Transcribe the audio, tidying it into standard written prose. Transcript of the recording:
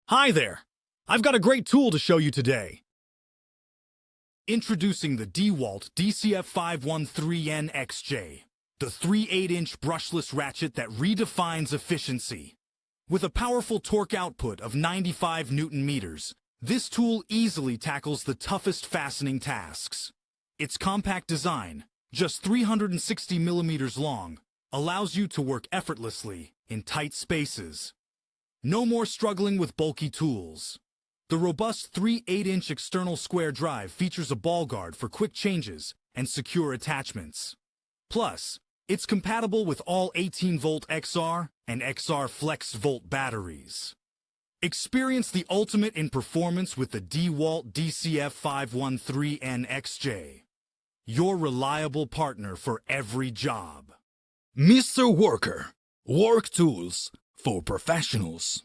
Hi there! I've got a great tool to show you today. Introducing the DeWALT DCF513N-XJ, the 3/8-inch brushless ratchet that redefines efficiency. With a powerful torque output of 95 Newton meters, this tool easily tackles the toughest fastening tasks. Its compact design, just 360 millimeters long, allows you to work effortlessly in tight spaces. No more struggling with bulky tools. The robust 3/8-inch external square drive features a ball guard for quick changes and secure attachments. Plus, it's compatible with all 18-volt XR and XR FLEXVOLT batteries. Experience the ultimate in performance with the DeWALT DCF513N-XJ, your reliable partner for every job. Mr. Worker, work tools for professionals.